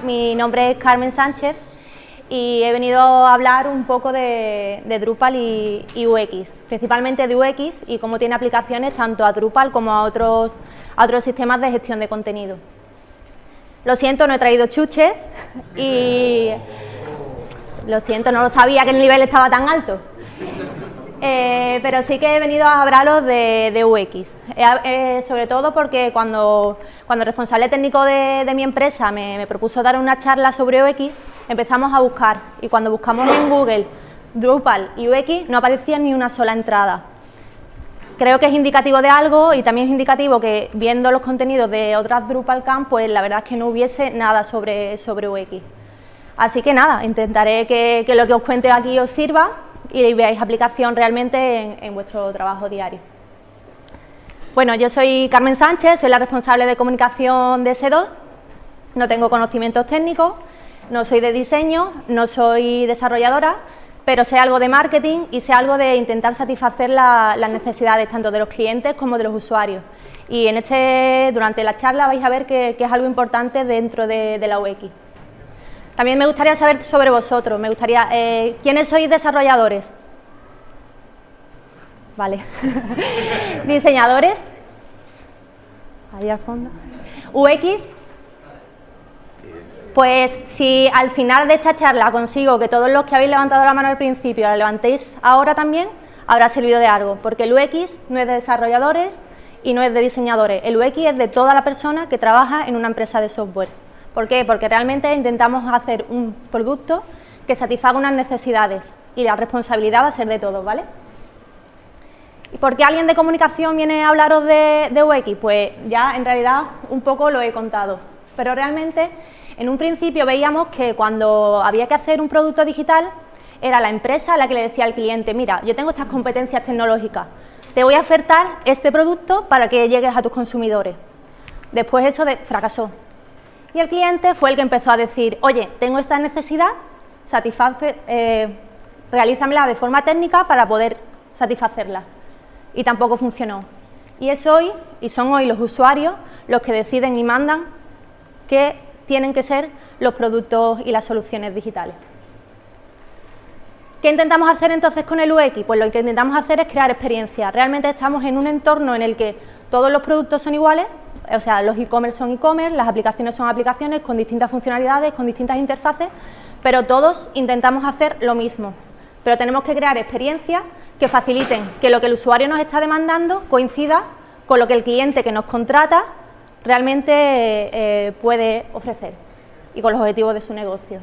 mi nombre es Carmen Sánchez y he venido a hablar un poco de Drupal y UX, principalmente de UX y cómo tiene aplicaciones tanto a Drupal como a otros sistemas de gestión de contenido. Lo siento, no he traído chuches y lo siento, no lo sabía que el nivel estaba tan alto. Pero sí que he venido a hablaros de UX, sobre todo porque cuando el responsable técnico de mi empresa me propuso dar una charla sobre UX, empezamos a buscar y cuando buscamos en Google Drupal y UX no aparecía ni una sola entrada. Creo que es indicativo de algo y también es indicativo que viendo los contenidos de otras DrupalCamp, pues la verdad es que no hubiese nada sobre UX. Así que nada, intentaré que lo que os cuente aquí os sirva y veáis aplicación realmente en vuestro trabajo diario. Bueno, yo soy Carmen Sánchez, soy la responsable de comunicación de S2, no tengo conocimientos técnicos, no soy de diseño, no soy desarrolladora, pero sé algo de marketing y sé algo de intentar satisfacer las necesidades tanto de los clientes como de los usuarios. Y durante la charla vais a ver que es algo importante dentro de la UX. También me gustaría saber sobre vosotros, ¿quiénes sois desarrolladores? Vale. ¿Diseñadores? Ahí al fondo. ¿UX? Pues si al final de esta charla consigo que todos los que habéis levantado la mano al principio la levantéis ahora también, habrá servido de algo, porque el UX no es de desarrolladores y no es de diseñadores, el UX es de toda la persona que trabaja en una empresa de software. ¿Por qué? Porque realmente intentamos hacer un producto que satisfaga unas necesidades y la responsabilidad va a ser de todos, ¿vale? ¿Y por qué alguien de comunicación viene a hablaros de UX? Pues ya en realidad un poco lo he contado, pero realmente en un principio veíamos que cuando había que hacer un producto digital era la empresa la que le decía al cliente, mira, yo tengo estas competencias tecnológicas, te voy a ofertar este producto para que llegues a tus consumidores. Después eso fracasó. Y el cliente fue el que empezó a decir, oye, tengo esta necesidad, realízamela de forma técnica para poder satisfacerla. Y tampoco funcionó. Y son hoy los usuarios los que deciden y mandan qué tienen que ser los productos y las soluciones digitales. ¿Qué intentamos hacer entonces con el UX? Pues lo que intentamos hacer es crear experiencias. Realmente estamos en un entorno en el que todos los productos son iguales, o sea, los e-commerce son e-commerce, las aplicaciones son aplicaciones con distintas funcionalidades, con distintas interfaces, pero todos intentamos hacer lo mismo. Pero tenemos que crear experiencias que faciliten que lo que el usuario nos está demandando coincida con lo que el cliente que nos contrata realmente puede ofrecer y con los objetivos de su negocio.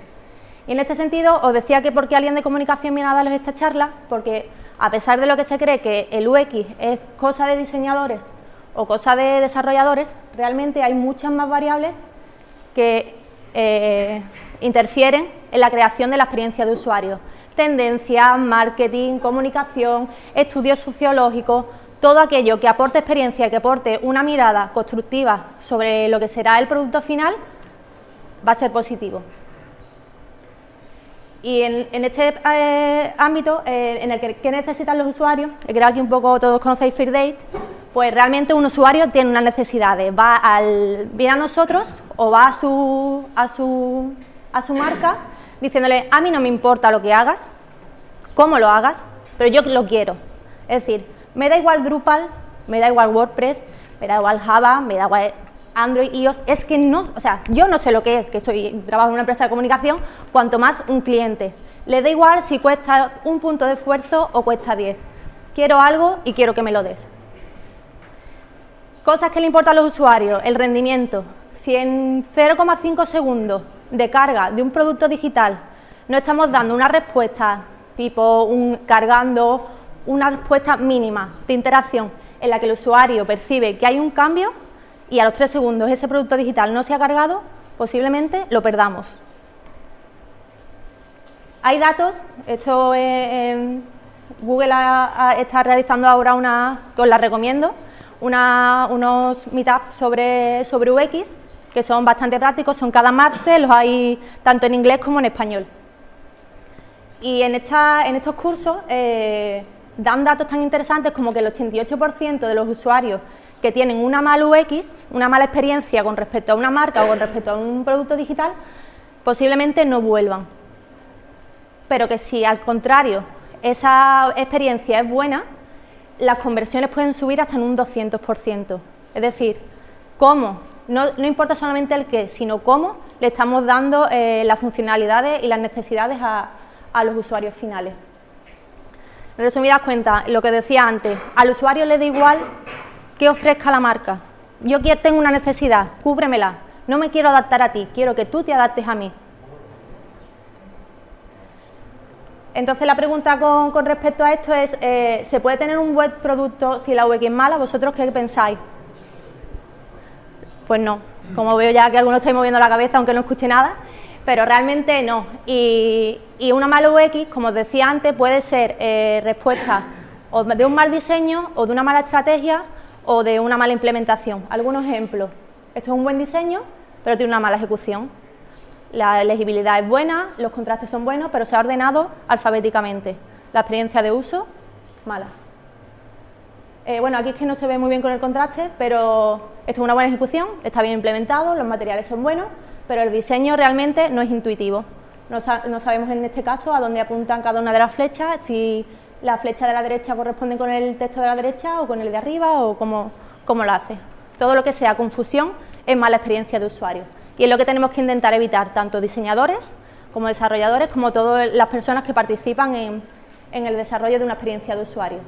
Y en este sentido os decía que por qué alguien de comunicación viene a darles esta charla, porque a pesar de lo que se cree que el UX es cosa de diseñadores o cosa de desarrolladores, realmente hay muchas más variables que interfieren en la creación de la experiencia de usuario. Tendencias, marketing, comunicación, estudios sociológicos, todo aquello que aporte experiencia y que aporte una mirada constructiva sobre lo que será el producto final va a ser positivo. Y en este ámbito, en el que ¿qué necesitan los usuarios? Creo que aquí un poco todos conocéis Firdate, pues realmente un usuario tiene unas necesidades, viene a nosotros o va a su marca diciéndole, a mí no me importa lo que hagas, cómo lo hagas, pero yo lo quiero. Es decir, me da igual Drupal, me da igual WordPress, me da igual Java, me da igual Android, iOS, es que no, o sea, yo no sé lo que es, trabajo en una empresa de comunicación, cuanto más un cliente. Le da igual si cuesta un punto de esfuerzo o cuesta 10. Quiero algo y quiero que me lo des. Cosas que le importan a los usuarios, el rendimiento. Si en 0,5 segundos de carga de un producto digital no estamos dando una respuesta tipo cargando una respuesta mínima de interacción en la que el usuario percibe que hay un cambio y a los 3 segundos ese producto digital no se ha cargado, posiblemente lo perdamos. Hay datos, Google está realizando ahora os la recomiendo, unos meetups sobre UX que son bastante prácticos, son cada martes, los hay tanto en inglés como en español. Y en estos cursos dan datos tan interesantes como que el 88% de los usuarios que tienen una mala UX, una mala experiencia con respecto a una marca o con respecto a un producto digital, posiblemente no vuelvan. Pero que si al contrario esa experiencia es buena, las conversiones pueden subir hasta en un 200%. Es decir, cómo, no importa solamente el qué, sino cómo le estamos dando las funcionalidades y las necesidades a los usuarios finales. En resumidas cuentas, lo que decía antes, al usuario le da igual qué ofrezca la marca. Yo tengo una necesidad, cúbremela, no me quiero adaptar a ti, quiero que tú te adaptes a mí. Entonces la pregunta con respecto a esto es, ¿se puede tener un buen producto si la UX es mala? ¿Vosotros qué pensáis? Pues no, como veo ya que algunos estáis moviendo la cabeza aunque no escuche nada, pero realmente no. Y una mala UX, como os decía antes, puede ser respuesta o de un mal diseño, o de una mala estrategia, o de una mala implementación. Algunos ejemplos. Esto es un buen diseño, pero tiene una mala ejecución. La legibilidad es buena, los contrastes son buenos, pero se ha ordenado alfabéticamente. La experiencia de uso, mala. Bueno, aquí es que no se ve muy bien con el contraste, pero esto es una buena ejecución, está bien implementado, los materiales son buenos, pero el diseño realmente no es intuitivo. No sabemos en este caso a dónde apuntan cada una de las flechas, si la flecha de la derecha corresponde con el texto de la derecha o con el de arriba o cómo lo hace. Todo lo que sea confusión es mala experiencia de usuario. Y es lo que tenemos que intentar evitar, tanto diseñadores como desarrolladores, como todas las personas que participan en el desarrollo de una experiencia de usuario.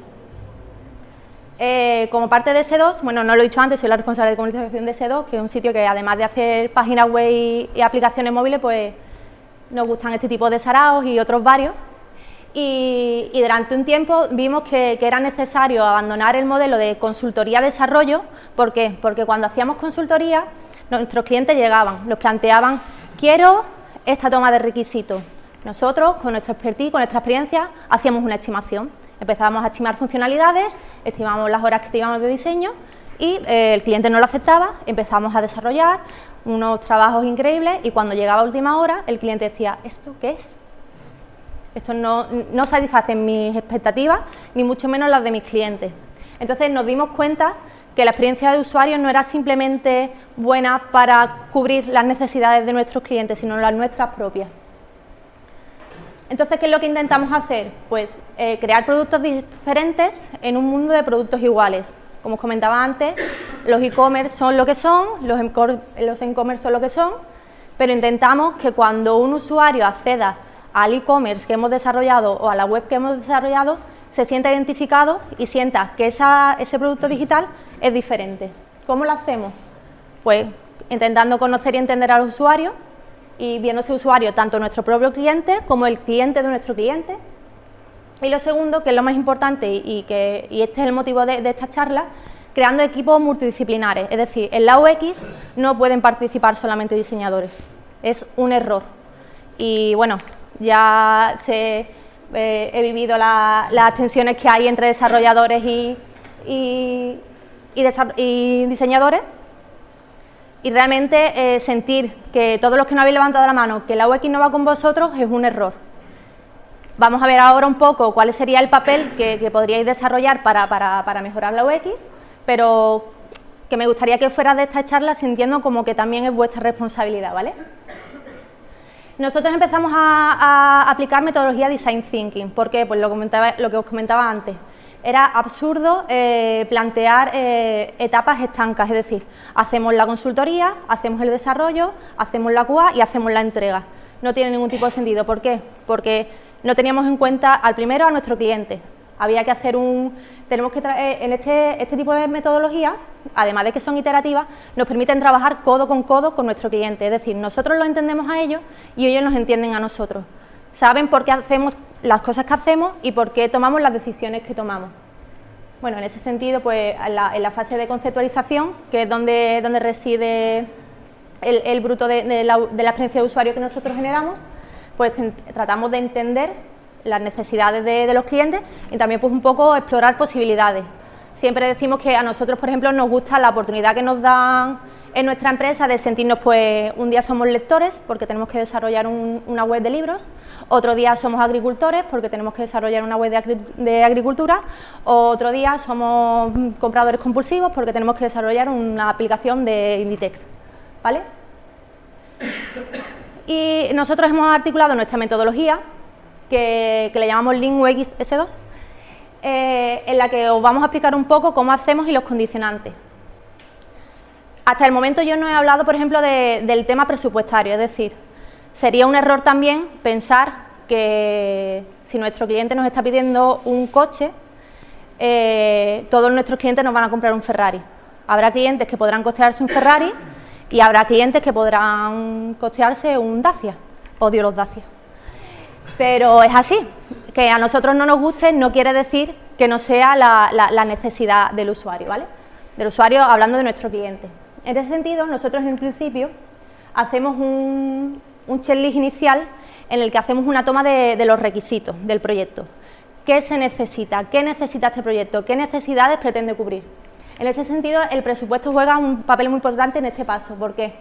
Como parte de S2, bueno, no lo he dicho antes, soy la responsable de comunicación de S2, que es un sitio que además de hacer páginas web y aplicaciones móviles, pues nos gustan este tipo de saraos y otros varios. Y durante un tiempo vimos que era necesario abandonar el modelo de consultoría-desarrollo. ¿Por qué? Porque cuando hacíamos consultoría, nuestros clientes llegaban, nos planteaban, quiero esta toma de requisitos. Nosotros, con nuestra expertise, con nuestra experiencia, hacíamos una estimación. Empezábamos a estimar funcionalidades, estimábamos las horas que teníamos de diseño y el cliente no lo aceptaba, empezamos a desarrollar unos trabajos increíbles y cuando llegaba a última hora, el cliente decía, ¿esto qué es? Esto no satisface mis expectativas, ni mucho menos las de mis clientes. Entonces nos dimos cuenta que la experiencia de usuario no era simplemente buena para cubrir las necesidades de nuestros clientes, sino las nuestras propias. Entonces, ¿qué es lo que intentamos hacer? Pues crear productos diferentes en un mundo de productos iguales. Como os comentaba antes, los e-commerce son lo que son, los e-commerce son lo que son, pero intentamos que cuando un usuario acceda al e-commerce que hemos desarrollado o a la web que hemos desarrollado, se sienta identificado y sienta que ese producto digital es diferente. ¿Cómo lo hacemos? Pues intentando conocer y entender a los usuarios y viendo ese usuario tanto nuestro propio cliente como el cliente de nuestro cliente. Y lo segundo, que es lo más importante y este es el motivo de esta charla, creando equipos multidisciplinares. Es decir, en la UX no pueden participar solamente diseñadores. Es un error. Y bueno, ya he vivido las tensiones que hay entre desarrolladores y diseñadores. Y realmente sentir que todos los que no habéis levantado la mano, que la UX no va con vosotros, es un error. Vamos a ver ahora un poco cuál sería el papel que podríais desarrollar para mejorar la UX, pero que me gustaría que fuera de esta charla sintiendo como que también es vuestra responsabilidad, ¿vale? Nosotros empezamos a aplicar metodología Design Thinking. ¿Por qué? Pues lo que os comentaba antes. Era absurdo plantear etapas estancas, es decir, hacemos la consultoría, hacemos el desarrollo, hacemos la QA y hacemos la entrega. No tiene ningún tipo de sentido. ¿Por qué? Porque no teníamos en cuenta al primero a nuestro cliente. Había que hacer tenemos que en este tipo de metodología, además de que son iterativas, nos permiten trabajar codo con nuestro cliente. Es decir, nosotros lo entendemos a ellos y ellos nos entienden a nosotros. Saben por qué hacemos las cosas que hacemos y por qué tomamos las decisiones que tomamos. Bueno, en ese sentido, pues en la fase de conceptualización, que es donde reside el bruto de la experiencia de usuario que nosotros generamos, pues tratamos de entender las necesidades de los clientes y también pues un poco explorar posibilidades. Siempre decimos que a nosotros, por ejemplo, nos gusta la oportunidad que nos dan en nuestra empresa de sentirnos, pues un día somos lectores porque tenemos que desarrollar una web de libros, otro día somos agricultores porque tenemos que desarrollar una web de agricultura, otro día somos compradores compulsivos porque tenemos que desarrollar una aplicación de Inditex, ¿vale? Y nosotros hemos articulado nuestra metodología, que le llamamos Lean UX S2, en la que os vamos a explicar un poco cómo hacemos y los condicionantes. Hasta el momento yo no he hablado, por ejemplo, del tema presupuestario, es decir, sería un error también pensar que si nuestro cliente nos está pidiendo un coche, todos nuestros clientes nos van a comprar un Ferrari. Habrá clientes que podrán costearse un Ferrari y habrá clientes que podrán costearse un Dacia. Odio los Dacia. Pero es así, que a nosotros no nos guste no quiere decir que no sea la necesidad del usuario, ¿vale? Del usuario hablando de nuestro cliente. En ese sentido, nosotros en principio hacemos un checklist inicial en el que hacemos una toma de los requisitos del proyecto. ¿Qué se necesita? ¿Qué necesita este proyecto? ¿Qué necesidades pretende cubrir? En ese sentido, el presupuesto juega un papel muy importante en este paso. ¿Por qué?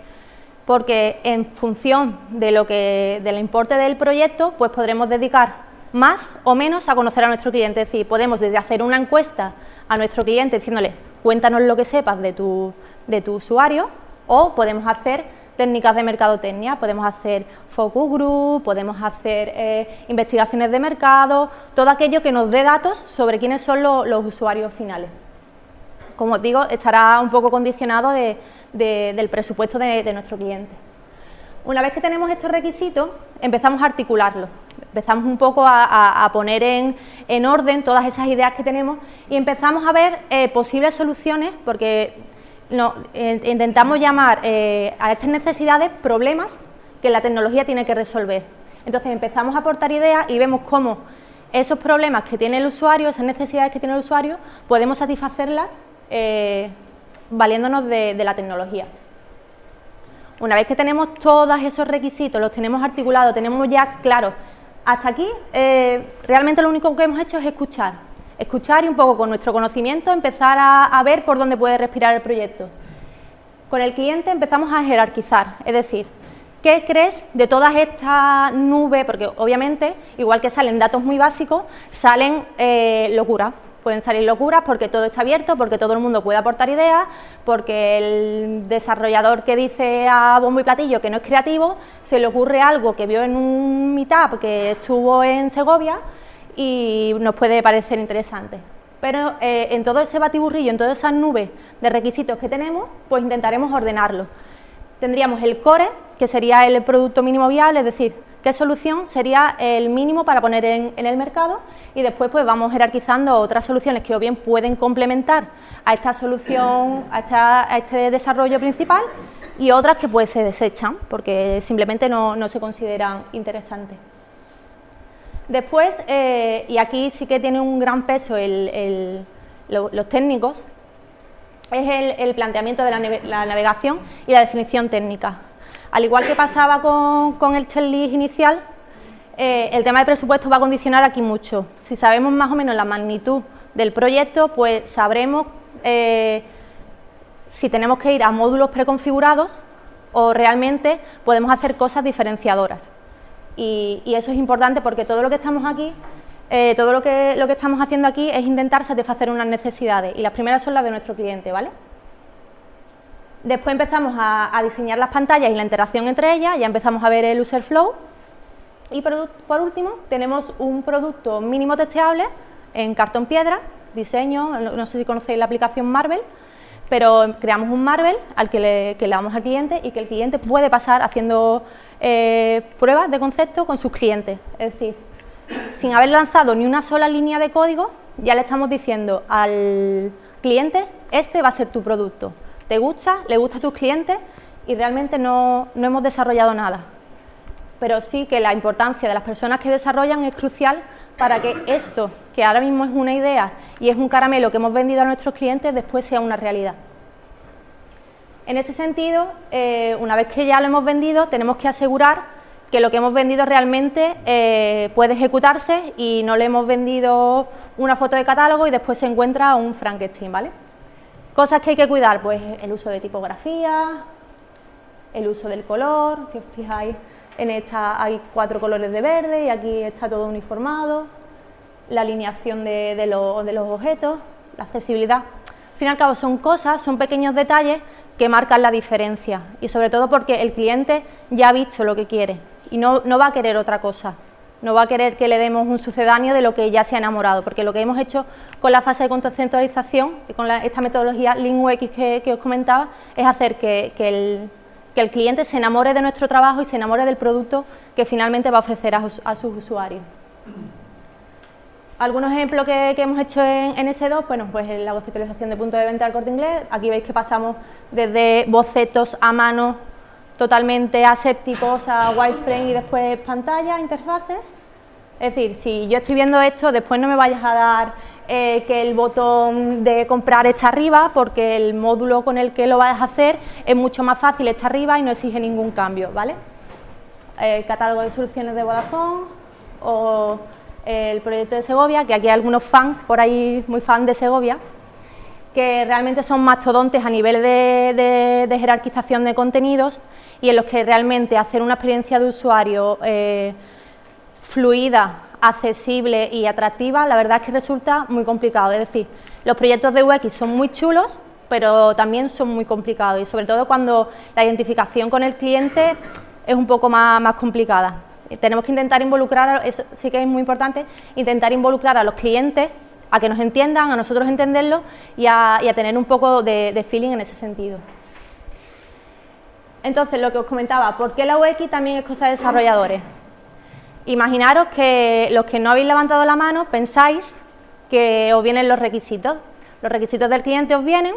Porque en función del importe del proyecto, pues podremos dedicar más o menos a conocer a nuestro cliente. Es decir, podemos desde hacer una encuesta a nuestro cliente diciéndole, cuéntanos lo que sepas de tu usuario, o podemos hacer técnicas de mercadotecnia, podemos hacer focus group, podemos hacer investigaciones de mercado, todo aquello que nos dé datos sobre quiénes son los usuarios finales. Como os digo, estará un poco condicionado del presupuesto de nuestro cliente. Una vez que tenemos estos requisitos, empezamos a articularlos, empezamos un poco a poner en orden todas esas ideas que tenemos y empezamos a ver posibles soluciones, porque intentamos llamar a estas necesidades problemas que la tecnología tiene que resolver. Entonces empezamos a aportar ideas y vemos cómo esos problemas que tiene el usuario, esas necesidades que tiene el usuario, podemos satisfacerlas valiéndonos de la tecnología. Una vez que tenemos todos esos requisitos, los tenemos articulados, tenemos ya claro, hasta aquí realmente lo único que hemos hecho es escuchar y un poco con nuestro conocimiento empezar a ver por dónde puede respirar el proyecto. Con el cliente empezamos a jerarquizar, es decir, ¿qué crees de todas estas nubes? Porque obviamente, igual que salen datos muy básicos, salen locuras. Pueden salir locuras porque todo está abierto, porque todo el mundo puede aportar ideas, porque el desarrollador que dice a bombo y platillo que no es creativo, se le ocurre algo que vio en un meetup que estuvo en Segovia y nos puede parecer interesante. Pero en todo ese batiburrillo, en todas esas nubes de requisitos que tenemos, pues intentaremos ordenarlo. Tendríamos el core, que sería el producto mínimo viable, es decir, qué solución sería el mínimo para poner en el mercado, y después pues vamos jerarquizando otras soluciones que o bien pueden complementar a esta solución, a este desarrollo principal, y otras que pues se desechan porque simplemente no se consideran interesantes. Después, y aquí sí que tiene un gran peso los técnicos, es el planteamiento de la navegación y la definición técnica. Al igual que pasaba con el checklist inicial, el tema de presupuesto va a condicionar aquí mucho. Si sabemos más o menos la magnitud del proyecto, pues sabremos si tenemos que ir a módulos preconfigurados o realmente podemos hacer cosas diferenciadoras. Y eso es importante porque todo lo que estamos aquí, todo lo que estamos haciendo aquí es intentar satisfacer unas necesidades, y las primeras son las de nuestro cliente, ¿vale? Después empezamos a diseñar las pantallas y la interacción entre ellas, ya empezamos a ver el user flow. Y por último tenemos un producto mínimo testeable en cartón piedra, diseño, no sé si conocéis la aplicación Marvel, pero creamos un Marvel al que le damos al cliente y que el cliente puede pasar haciendo pruebas de concepto con sus clientes. Es decir, sin haber lanzado ni una sola línea de código, ya le estamos diciendo al cliente, este va a ser tu producto. ¿Te gusta? ¿Le gusta a tus clientes? Y realmente no hemos desarrollado nada. Pero sí que la importancia de las personas que desarrollan es crucial para que esto, que ahora mismo es una idea y es un caramelo que hemos vendido a nuestros clientes, después sea una realidad. En ese sentido, una vez que ya lo hemos vendido, tenemos que asegurar que lo que hemos vendido realmente puede ejecutarse y no le hemos vendido una foto de catálogo y después se encuentra un Frankenstein, ¿vale? Cosas que hay que cuidar, pues el uso de tipografía, el uso del color, si os fijáis en esta hay 4 colores de verde y aquí está todo uniformado, la alineación de los objetos, la accesibilidad. Al fin y al cabo son cosas, son pequeños detalles que marcan la diferencia, y sobre todo porque el cliente ya ha visto lo que quiere y no va a querer otra cosa, no va a querer que le demos un sucedáneo de lo que ya se ha enamorado, porque lo que hemos hecho con la fase de conceptualización y con esta metodología Lean UX que os comentaba es hacer que el cliente se enamore de nuestro trabajo y se enamore del producto que finalmente va a ofrecer a sus usuarios. Algunos ejemplos que hemos hecho en S2, bueno, pues en la conceptualización de punto de venta del Corte Inglés. Aquí veis que pasamos desde bocetos a mano totalmente asépticos a wireframe y después pantalla, interfaces. Es decir, si yo estoy viendo esto, después no me vayas a dar que el botón de comprar está arriba, porque el módulo con el que lo vas a hacer es mucho más fácil, está arriba y no exige ningún cambio, ¿vale? El catálogo de soluciones de Vodafone o el proyecto de Segovia, que aquí hay algunos fans por ahí, muy fan de Segovia, que realmente son mastodontes a nivel de jerarquización de contenidos y en los que realmente hacer una experiencia de usuario fluida, accesible y atractiva, la verdad es que resulta muy complicado. Es decir, los proyectos de UX son muy chulos, pero también son muy complicados y sobre todo cuando la identificación con el cliente es un poco más complicada. Tenemos que intentar involucrar, eso sí que es muy importante, intentar involucrar a los clientes a que nos entiendan, a nosotros entenderlo y a tener un poco de feeling en ese sentido. Entonces, lo que os comentaba, ¿por qué la UX también es cosa de desarrolladores? Imaginaros que los que no habéis levantado la mano pensáis que os vienen los requisitos. Los requisitos del cliente os vienen,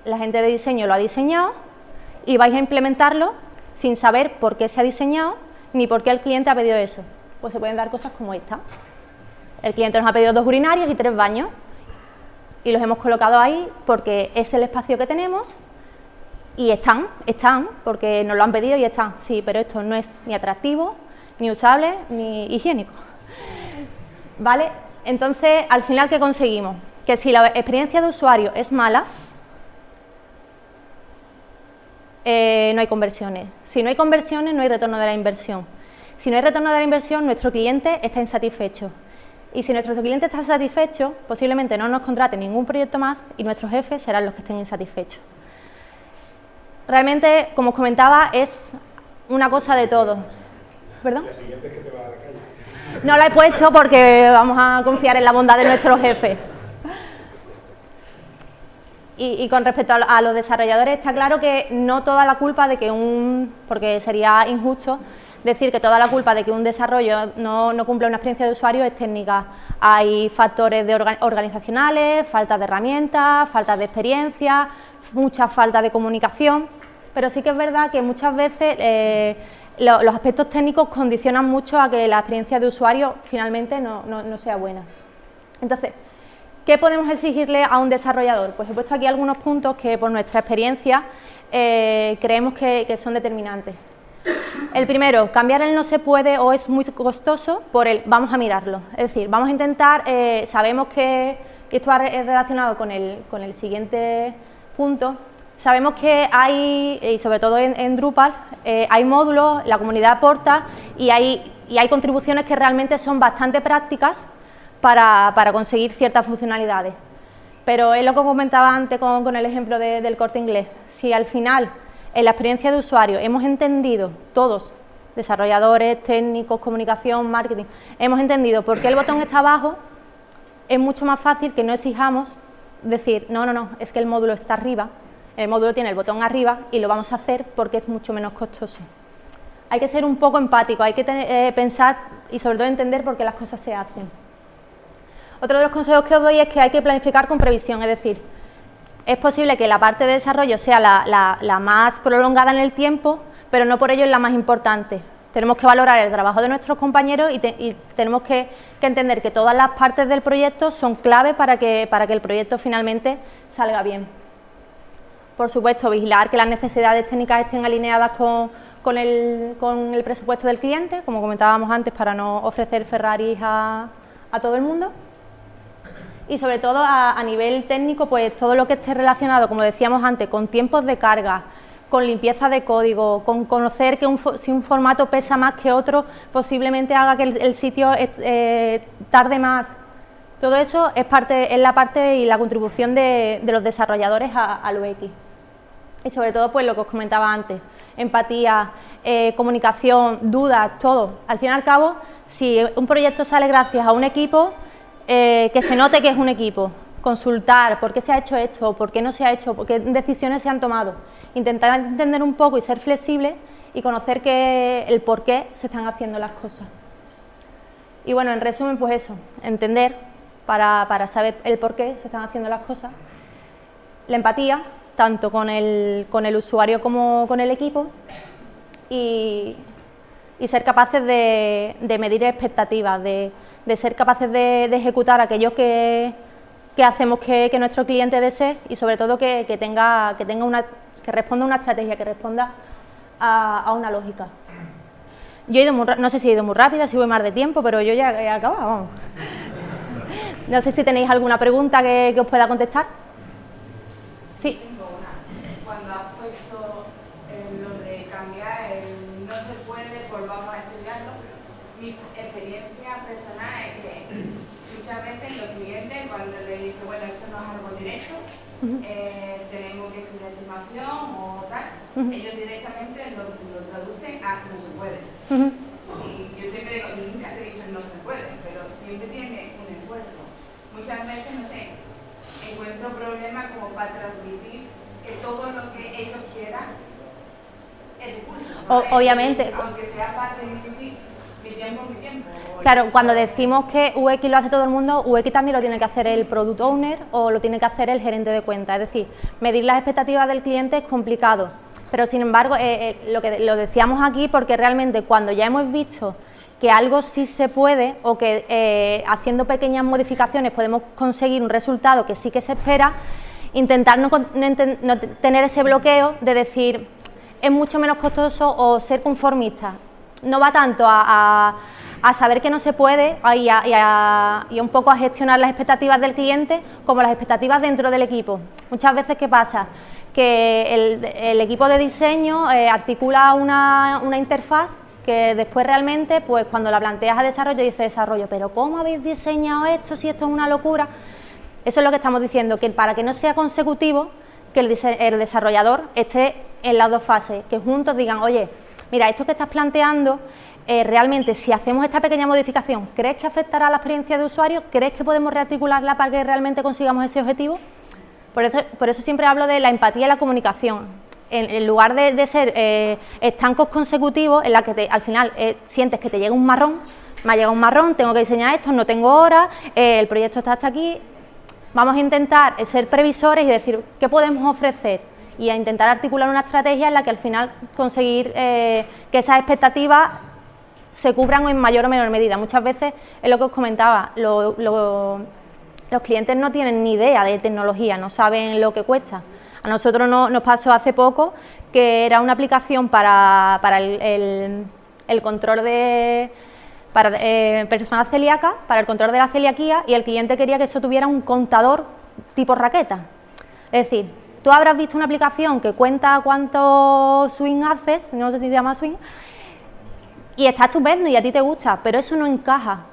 la gente de diseño lo ha diseñado y vais a implementarlo sin saber por qué se ha diseñado ni por qué el cliente ha pedido eso. Pues se pueden dar cosas como esta. El cliente nos ha pedido 2 urinarios y 3 baños y los hemos colocado ahí porque es el espacio que tenemos y están porque nos lo han pedido y están. Sí, pero esto no es ni atractivo, ni usable, ni higiénico. ¿Vale? Entonces, al final, ¿qué conseguimos? Que si la experiencia de usuario es mala, no hay conversiones. Si no hay conversiones, no hay retorno de la inversión. Si no hay retorno de la inversión, nuestro cliente está insatisfecho. Y si nuestro cliente está satisfecho, posiblemente no nos contrate ningún proyecto más y nuestros jefes serán los que estén insatisfechos. Realmente, como os comentaba, es una cosa de todo. ¿Perdón? La siguiente es que te vas a la calle. No la he puesto porque vamos a confiar en la bondad de nuestros jefes. Y con respecto a los desarrolladores, está claro que no toda la culpa de que porque sería injusto decir que toda la culpa de que un desarrollo no cumpla una experiencia de usuario es técnica. Hay factores organizacionales, falta de herramientas, falta de experiencia, mucha falta de comunicación, pero sí que es verdad que muchas veces los aspectos técnicos condicionan mucho a que la experiencia de usuario finalmente no sea buena. Entonces, ¿qué podemos exigirle a un desarrollador? Pues he puesto aquí algunos puntos que por nuestra experiencia creemos que son determinantes. El primero, cambiar el no se puede o es muy costoso por el vamos a mirarlo. Es decir, vamos a intentar, sabemos que esto es relacionado con el siguiente punto. Sabemos que hay, y sobre todo en Drupal, hay módulos, la comunidad aporta y hay contribuciones que realmente son bastante prácticas para conseguir ciertas funcionalidades. Pero es lo que comentaba antes con el ejemplo del Corte Inglés. Si al final, en la experiencia de usuario, hemos entendido todos, desarrolladores, técnicos, comunicación, marketing, hemos entendido por qué el botón está abajo, es mucho más fácil que no exijamos decir, no, es que el módulo está arriba, el módulo tiene el botón arriba y lo vamos a hacer porque es mucho menos costoso. Hay que ser un poco empático, hay que pensar y sobre todo entender por qué las cosas se hacen. Otro de los consejos que os doy es que hay que planificar con previsión, es decir, es posible que la parte de desarrollo sea la más prolongada en el tiempo, pero no por ello es la más importante. Tenemos que valorar el trabajo de nuestros compañeros y tenemos que entender que todas las partes del proyecto son clave para que el proyecto finalmente salga bien. Por supuesto, vigilar que las necesidades técnicas estén alineadas con el presupuesto del cliente, como comentábamos antes, para no ofrecer Ferraris a todo el mundo. Y sobre todo a nivel técnico, pues todo lo que esté relacionado, como decíamos antes, con tiempos de carga, con limpieza de código, con conocer que si un formato pesa más que otro, posiblemente haga que el sitio tarde más. Todo eso es la parte y la contribución de los desarrolladores al UX. y sobre todo pues lo que os comentaba antes, empatía, comunicación, dudas, todo. Al fin y al cabo, si un proyecto sale gracias a un equipo, que se note que es un equipo, consultar por qué se ha hecho esto, por qué no se ha hecho, por qué decisiones se han tomado, intentar entender un poco y ser flexible y conocer el por qué se están haciendo las cosas. Y bueno, en resumen, pues eso, entender para saber el por qué se están haciendo las cosas, la empatía, tanto con el usuario como con el equipo, y ser capaces de medir expectativas, de ser capaces de ejecutar aquello que hacemos que nuestro cliente desee, y sobre todo que responda a una estrategia, que responda a una lógica. Yo he ido no sé si he ido muy rápida, si voy más de tiempo, pero yo ya he acabado, vamos. No sé si tenéis alguna pregunta que os pueda contestar. Sí. Tengo una. Cuando has puesto lo de cambiar el no se puede, pues vamos a estudiarlo, mi experiencia personal es que muchas veces los clientes, cuando les dicen, bueno, esto no es algo directo, tenemos que estudiar estimación o tal, ellos directamente lo traducen a no se puede. Y yo siempre digo, nunca te he dicho no se puede, pero siempre tiene un esfuerzo. Muchas veces, no sé, encuentro problemas como para transmitir que todo lo que ellos quieran es recurso. Obviamente. Aunque sea fácil y difícil, mi tiempo. Claro, cuando decimos que UX lo hace todo el mundo, UX también lo tiene que hacer el Product Owner o lo tiene que hacer el gerente de cuenta. Es decir, medir las expectativas del cliente es complicado, pero sin embargo, lo decíamos aquí porque realmente cuando ya hemos visto que algo sí se puede o que haciendo pequeñas modificaciones podemos conseguir un resultado que sí que se espera, intentar no tener ese bloqueo de decir es mucho menos costoso o ser conformista. No va tanto a saber que no se puede y un poco a gestionar las expectativas del cliente como las expectativas dentro del equipo. Muchas veces, ¿qué pasa? Que el equipo de diseño articula una interfaz que después realmente, pues cuando la planteas a desarrollo, dice desarrollo, pero ¿cómo habéis diseñado esto si esto es una locura? Eso es lo que estamos diciendo, que para que no sea consecutivo, que el desarrollador esté en las dos fases, que juntos digan, oye, mira, esto que estás planteando, realmente si hacemos esta pequeña modificación, ¿crees que afectará a la experiencia de usuario? ¿Crees que podemos rearticularla para que realmente consigamos ese objetivo? Por eso siempre hablo de la empatía y la comunicación. En lugar de ser estancos consecutivos, en la que al final sientes que te llega un marrón, me ha llegado un marrón, tengo que diseñar esto, no tengo horas, el proyecto está hasta aquí. Vamos a intentar ser previsores y decir qué podemos ofrecer y a intentar articular una estrategia en la que al final conseguir que esas expectativas se cubran en mayor o menor medida. Muchas veces es lo que os comentaba, los clientes no tienen ni idea de tecnología, no saben lo que cuesta. A nosotros nos pasó hace poco que era una aplicación para el control de personas celíacas, para el control de la celiaquía, y el cliente quería que eso tuviera un contador tipo raqueta. Es decir, tú habrás visto una aplicación que cuenta cuántos swing haces, no sé si se llama swing, y está estupendo y a ti te gusta, pero eso no encaja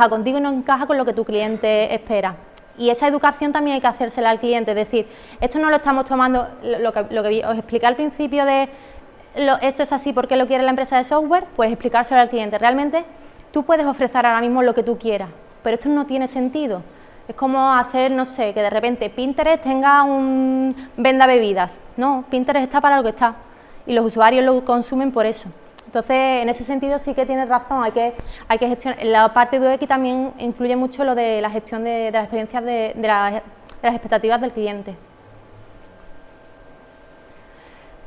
contigo y no encaja con lo que tu cliente espera. Y esa educación también hay que hacérsela al cliente, es decir, esto no lo estamos tomando, lo que os expliqué al principio de esto es así porque lo quiere la empresa de software, pues explicárselo al cliente. Realmente tú puedes ofrecer ahora mismo lo que tú quieras, pero esto no tiene sentido. Es como hacer, no sé, que de repente Pinterest tenga un venda bebidas. No, Pinterest está para lo que está y los usuarios lo consumen por eso. Entonces, en ese sentido sí que tienes razón, hay que gestionar. La parte de UX también incluye mucho lo de la gestión de las experiencias de las expectativas del cliente.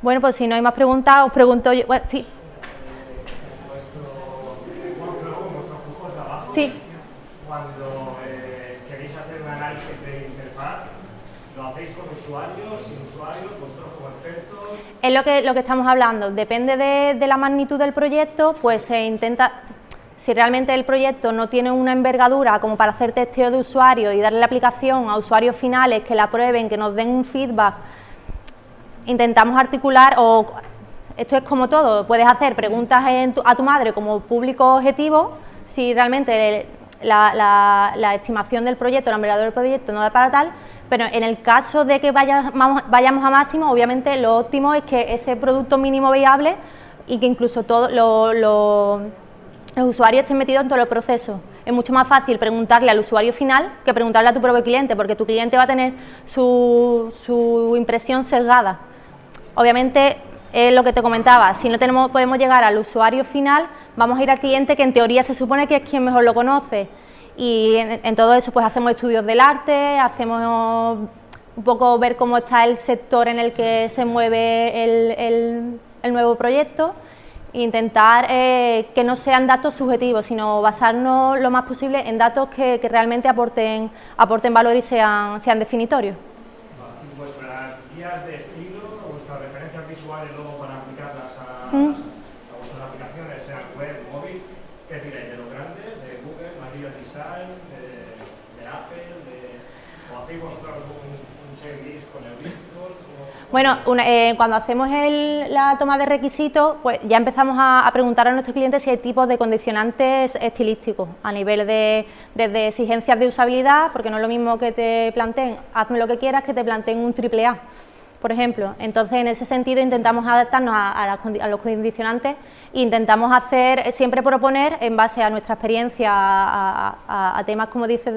Bueno, pues si no hay más preguntas, os pregunto yo. Bueno, sí. Vuestro flujo de trabajo. Sí. Cuando queréis hacer un análisis de interfaz, ¿lo hacéis con usuarios, sin usuarios, vosotros como expertos? Es lo que estamos hablando. Depende de la magnitud del proyecto, pues se intenta, si realmente el proyecto no tiene una envergadura como para hacer testeo de usuarios y darle la aplicación a usuarios finales que la prueben, que nos den un feedback, intentamos articular, o esto es como todo, puedes hacer preguntas a tu madre como público objetivo, si realmente la estimación del proyecto, la envergadura del proyecto no da para tal, pero en el caso de que vayamos a máximo, obviamente lo óptimo es que ese producto mínimo viable y que incluso todos los usuarios estén metidos en todos los procesos. Es mucho más fácil preguntarle al usuario final que preguntarle a tu propio cliente, porque tu cliente va a tener su impresión sesgada. Obviamente, es lo que te comentaba, si no podemos llegar al usuario final, vamos a ir al cliente que en teoría se supone que es quien mejor lo conoce. Y en todo eso pues hacemos estudios del arte, hacemos un poco ver cómo está el sector en el que se mueve el nuevo proyecto e intentar que no sean datos subjetivos, sino basarnos lo más posible en datos que realmente aporten valor y sean definitorios. Vuestras guías de estilo, vuestras referencias visuales luego para aplicarlas a vuestras aplicaciones, sean web, móvil, ¿qué tiráis? ¿De los grandes? ¿De Google, Material Design, de Apple? ¿O hacéis vosotros un checklist con heurísticos? Bueno, cuando hacemos la toma de requisitos, pues ya empezamos a preguntar a nuestros clientes si hay tipos de condicionantes estilísticos a nivel desde exigencias de usabilidad, porque no es lo mismo que te planteen hazme lo que quieras que te planteen un AAA, por ejemplo. Entonces, en ese sentido intentamos adaptarnos a los condicionantes e intentamos siempre proponer en base a nuestra experiencia a temas, como dices,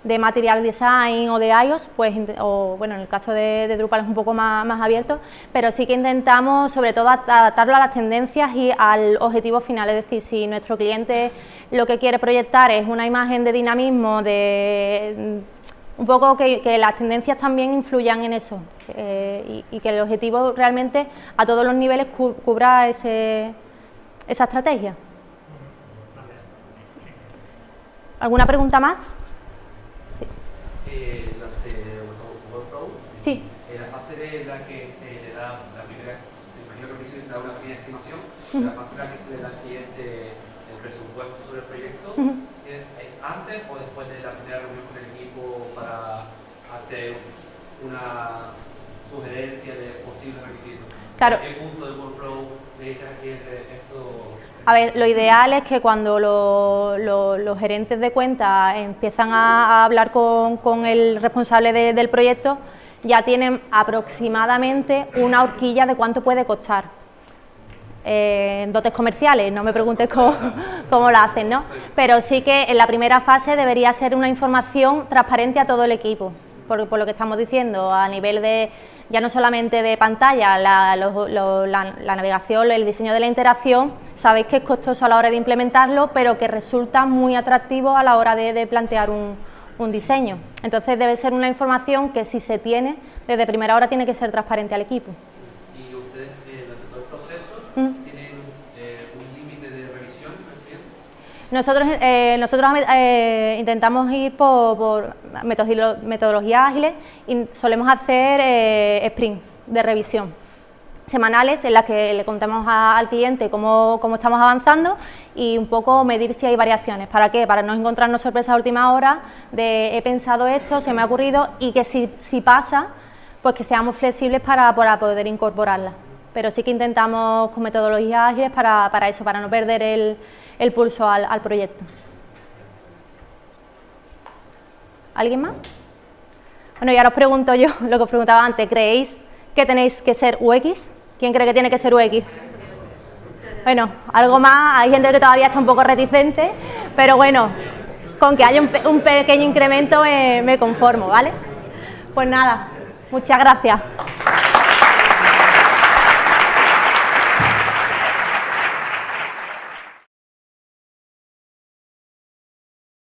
de Material Design o de iOS, pues, o bueno, en el caso de Drupal es un poco más abierto, pero sí que intentamos sobre todo adaptarlo a las tendencias y al objetivo final, es decir, si nuestro cliente lo que quiere proyectar es una imagen de dinamismo, un poco que las tendencias también influyan en eso y que el objetivo realmente a todos los niveles cubra esa estrategia. ¿Alguna pregunta más? Sí. La fase de la que se le da la primera, se imagina que se da una pequeña estimación, la fase en la que se le da al cliente el presupuesto sobre el proyecto, ¿es antes o después de la primera reunión con el equipo para hacer una sugerencia de posibles requisitos? Claro. ¿En qué punto del workflow le dice al cliente esto? A ver, lo ideal es que cuando los gerentes de cuenta empiezan a hablar con el responsable del proyecto, ya tienen aproximadamente una horquilla de cuánto puede costar. Dotes comerciales, no me preguntes cómo lo hacen, ¿no? Pero sí que en la primera fase debería ser una información transparente a todo el equipo, por lo que estamos diciendo, a nivel ya no solamente de pantalla, la navegación, el diseño de la interacción, sabéis que es costoso a la hora de implementarlo, pero que resulta muy atractivo a la hora de plantear un diseño. Entonces debe ser una información que si se tiene, desde primera hora tiene que ser transparente al equipo. ¿Y ustedes, durante todo el proceso, tienen un límite de revisión? Nosotros intentamos ir por metodologías ágiles y solemos hacer sprints de revisión semanales en las que le contamos al cliente cómo estamos avanzando y un poco medir si hay variaciones. ¿Para qué? Para no encontrarnos sorpresas a última hora de he pensado esto, se me ha ocurrido, y que si pasa, pues que seamos flexibles para poder incorporarla. Pero sí que intentamos con metodologías ágiles para eso, para no perder el pulso al proyecto. ¿Alguien más? Bueno, y ahora os pregunto yo lo que os preguntaba antes. ¿Creéis que tenéis que ser UX? ¿Quién cree que tiene que ser UX? Bueno, algo más. Hay gente que todavía está un poco reticente, pero bueno, con que haya un pequeño incremento me conformo, ¿vale? Pues nada, muchas gracias.